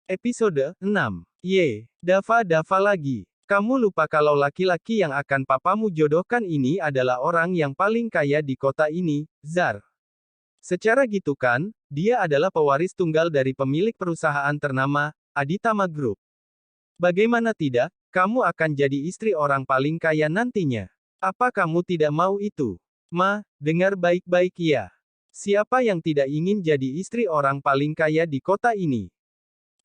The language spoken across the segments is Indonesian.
Episode 6. Dava lagi. Kamu lupa kalau laki-laki yang akan papamu jodohkan ini adalah orang yang paling kaya di kota ini, Zar. Secara gitu kan, dia adalah pewaris tunggal dari pemilik perusahaan ternama, Aditama Group. Bagaimana tidak, kamu akan jadi istri orang paling kaya nantinya. Apa kamu tidak mau itu? Ma, dengar baik-baik ya. Siapa yang tidak ingin jadi istri orang paling kaya di kota ini?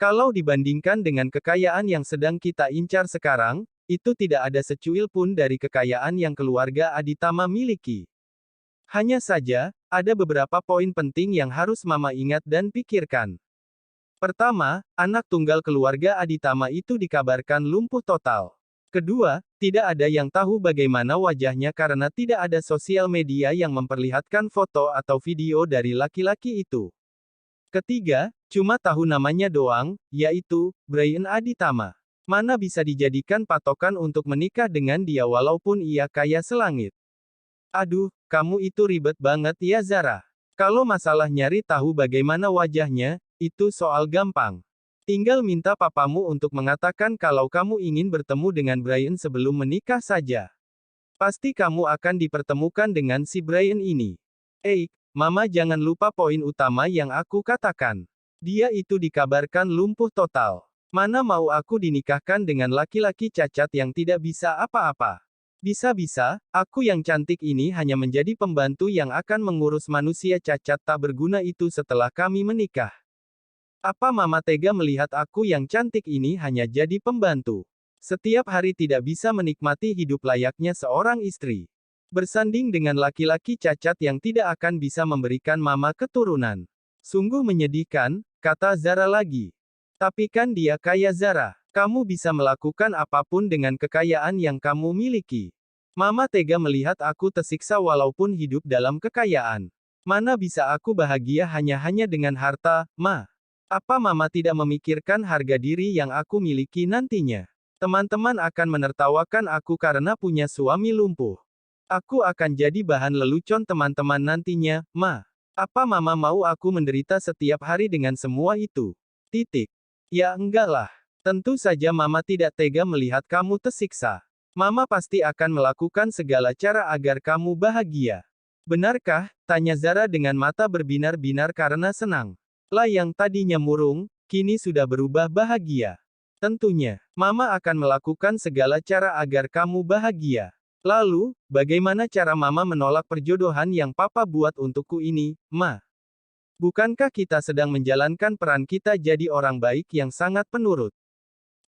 Kalau dibandingkan dengan kekayaan yang sedang kita incar sekarang, itu tidak ada secuil pun dari kekayaan yang keluarga Aditama miliki. Hanya saja, ada beberapa poin penting yang harus Mama ingat dan pikirkan. Pertama, anak tunggal keluarga Aditama itu dikabarkan lumpuh total. Kedua, tidak ada yang tahu bagaimana wajahnya karena tidak ada sosial media yang memperlihatkan foto atau video dari laki-laki itu. Ketiga, cuma tahu namanya doang, yaitu, Brian Aditama. Mana bisa dijadikan patokan untuk menikah dengan dia walaupun ia kaya selangit. Aduh, kamu itu ribet banget ya Zara. Kalau masalah nyari tahu bagaimana wajahnya, itu soal gampang. Tinggal minta papamu untuk mengatakan kalau kamu ingin bertemu dengan Brian sebelum menikah saja. Pasti kamu akan dipertemukan dengan si Brian ini. Mama jangan lupa poin utama yang aku katakan. Dia itu dikabarkan lumpuh total. Mana mau aku dinikahkan dengan laki-laki cacat yang tidak bisa apa-apa. Bisa-bisa, aku yang cantik ini hanya menjadi pembantu yang akan mengurus manusia cacat tak berguna itu setelah kami menikah. Apa Mama tega melihat aku yang cantik ini hanya jadi pembantu? Setiap hari tidak bisa menikmati hidup layaknya seorang istri. Bersanding dengan laki-laki cacat yang tidak akan bisa memberikan Mama keturunan. Sungguh menyedihkan, kata Zara lagi. Tapi kan dia kaya Zara. Kamu bisa melakukan apapun dengan kekayaan yang kamu miliki. Mama tega melihat aku tersiksa walaupun hidup dalam kekayaan. Mana bisa aku bahagia hanya dengan harta, Ma? Apa Mama tidak memikirkan harga diri yang aku miliki nantinya? Teman-teman akan menertawakan aku karena punya suami lumpuh. Aku akan jadi bahan lelucon teman-teman nantinya, Ma. Apa Mama mau aku menderita setiap hari dengan semua itu? Titik. Ya enggak lah. Tentu saja Mama tidak tega melihat kamu tersiksa. Mama pasti akan melakukan segala cara agar kamu bahagia. Benarkah? Tanya Zara dengan mata berbinar-binar karena senang. Lah yang tadinya murung, kini sudah berubah bahagia. Tentunya, Mama akan melakukan segala cara agar kamu bahagia. Lalu, bagaimana cara Mama menolak perjodohan yang Papa buat untukku ini, Ma? Bukankah kita sedang menjalankan peran kita jadi orang baik yang sangat penurut?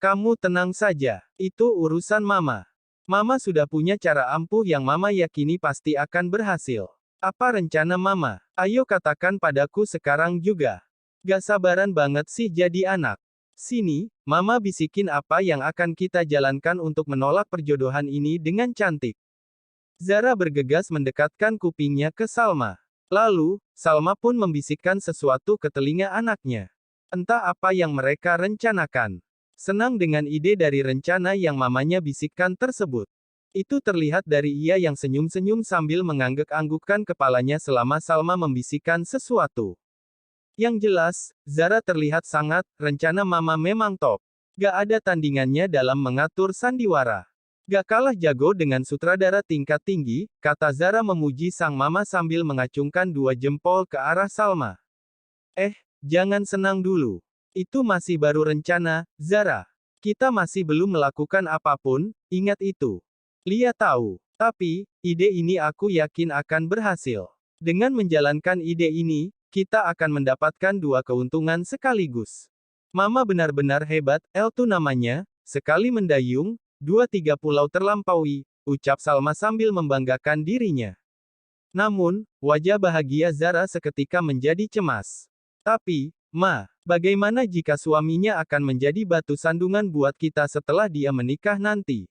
Kamu tenang saja, itu urusan Mama. Mama sudah punya cara ampuh yang Mama yakini pasti akan berhasil. Apa rencana Mama? Ayo katakan padaku sekarang juga. Gak sabaran banget sih jadi anak. Sini, Mama bisikin apa yang akan kita jalankan untuk menolak perjodohan ini dengan cantik. Zara bergegas mendekatkan kupingnya ke Salma. Lalu, Salma pun membisikkan sesuatu ke telinga anaknya. Entah apa yang mereka rencanakan. Senang dengan ide dari rencana yang mamanya bisikkan tersebut. Itu terlihat dari ia yang senyum-senyum sambil mengangguk-anggukkan kepalanya selama Salma membisikkan sesuatu. Yang jelas, Zara terlihat sangat, rencana Mama memang top. Gak ada tandingannya dalam mengatur sandiwara. Gak kalah jago dengan sutradara tingkat tinggi, kata Zara memuji sang Mama sambil mengacungkan dua jempol ke arah Salma. Jangan senang dulu. Itu masih baru rencana, Zara. Kita masih belum melakukan apapun, ingat itu. Lia tahu. Tapi, ide ini aku yakin akan berhasil. Dengan menjalankan ide ini, kita akan mendapatkan dua keuntungan sekaligus. Mama benar-benar hebat, Eltu namanya, sekali mendayung, 2-3 pulau terlampaui, ucap Salma sambil membanggakan dirinya. Namun, wajah bahagia Zara seketika menjadi cemas. Tapi, Ma, bagaimana jika suaminya akan menjadi batu sandungan buat kita setelah dia menikah nanti?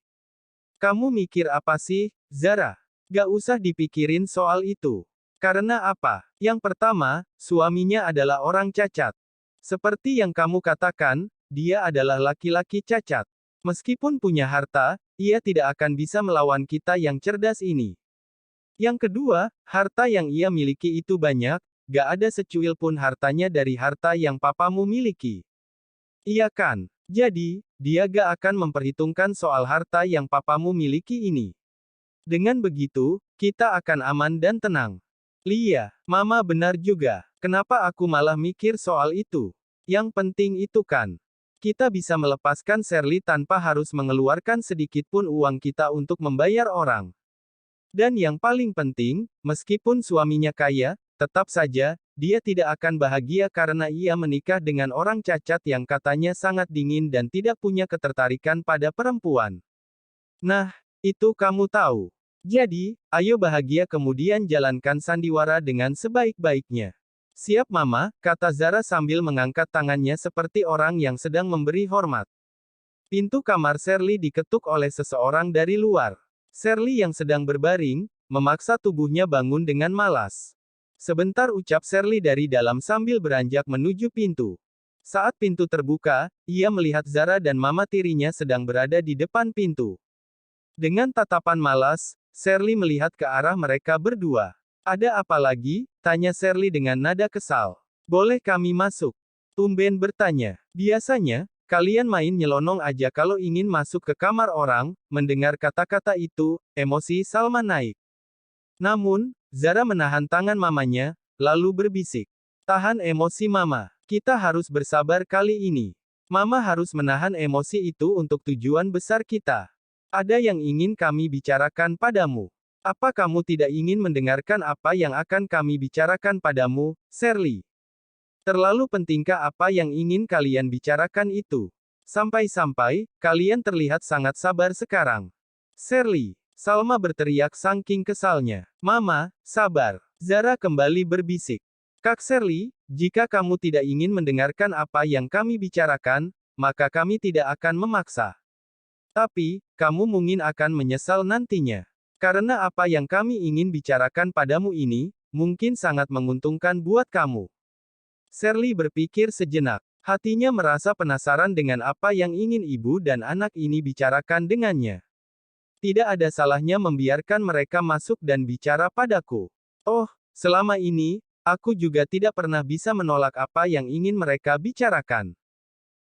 Kamu mikir apa sih, Zara? Gak usah dipikirin soal itu. Karena apa? Yang pertama, suaminya adalah orang cacat. Seperti yang kamu katakan, dia adalah laki-laki cacat. Meskipun punya harta, ia tidak akan bisa melawan kita yang cerdas ini. Yang kedua, harta yang ia miliki itu banyak, gak ada secuil pun hartanya dari harta yang papamu miliki. Iya kan? Jadi, dia gak akan memperhitungkan soal harta yang papamu miliki ini. Dengan begitu, kita akan aman dan tenang. Lia, Mama benar juga. Kenapa aku malah mikir soal itu? Yang penting itu kan, kita bisa melepaskan Shirley tanpa harus mengeluarkan sedikit pun uang kita untuk membayar orang. Dan yang paling penting, meskipun suaminya kaya, tetap saja, dia tidak akan bahagia karena ia menikah dengan orang cacat yang katanya sangat dingin dan tidak punya ketertarikan pada perempuan. Nah, itu kamu tahu. Jadi, ayo bahagia kemudian jalankan sandiwara dengan sebaik-baiknya. Siap Mama, kata Zara sambil mengangkat tangannya seperti orang yang sedang memberi hormat. Pintu kamar Shirley diketuk oleh seseorang dari luar. Shirley yang sedang berbaring, memaksa tubuhnya bangun dengan malas. Sebentar ucap Shirley dari dalam sambil beranjak menuju pintu. Saat pintu terbuka, ia melihat Zara dan mama tirinya sedang berada di depan pintu. Dengan tatapan malas, Shirley melihat ke arah mereka berdua. Ada apa lagi? Tanya Shirley dengan nada kesal. Boleh kami masuk? Tumben bertanya. Biasanya, kalian main nyelonong aja kalau ingin masuk ke kamar orang. Mendengar kata-kata itu, emosi Salma naik. Namun, Zara menahan tangan mamanya, lalu berbisik. Tahan emosi mama. Kita harus bersabar kali ini. Mama harus menahan emosi itu untuk tujuan besar kita. Ada yang ingin kami bicarakan padamu. Apa kamu tidak ingin mendengarkan apa yang akan kami bicarakan padamu, Shirley? Terlalu pentingkah apa yang ingin kalian bicarakan itu? Sampai-sampai, kalian terlihat sangat sabar sekarang. Shirley, Salma berteriak saking kesalnya. Mama, sabar. Zara kembali berbisik. Kak Shirley, jika kamu tidak ingin mendengarkan apa yang kami bicarakan, maka kami tidak akan memaksa. Tapi, kamu mungkin akan menyesal nantinya. Karena apa yang kami ingin bicarakan padamu ini, mungkin sangat menguntungkan buat kamu. Shirley berpikir sejenak. Hatinya merasa penasaran dengan apa yang ingin ibu dan anak ini bicarakan dengannya. Tidak ada salahnya membiarkan mereka masuk dan bicara padaku. Oh, selama ini, aku juga tidak pernah bisa menolak apa yang ingin mereka bicarakan.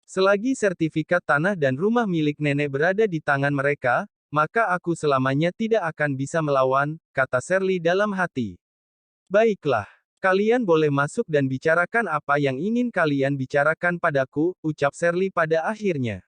Selagi sertifikat tanah dan rumah milik nenek berada di tangan mereka, maka aku selamanya tidak akan bisa melawan, kata Shirley dalam hati. Baiklah, kalian boleh masuk dan bicarakan apa yang ingin kalian bicarakan padaku, ucap Shirley pada akhirnya.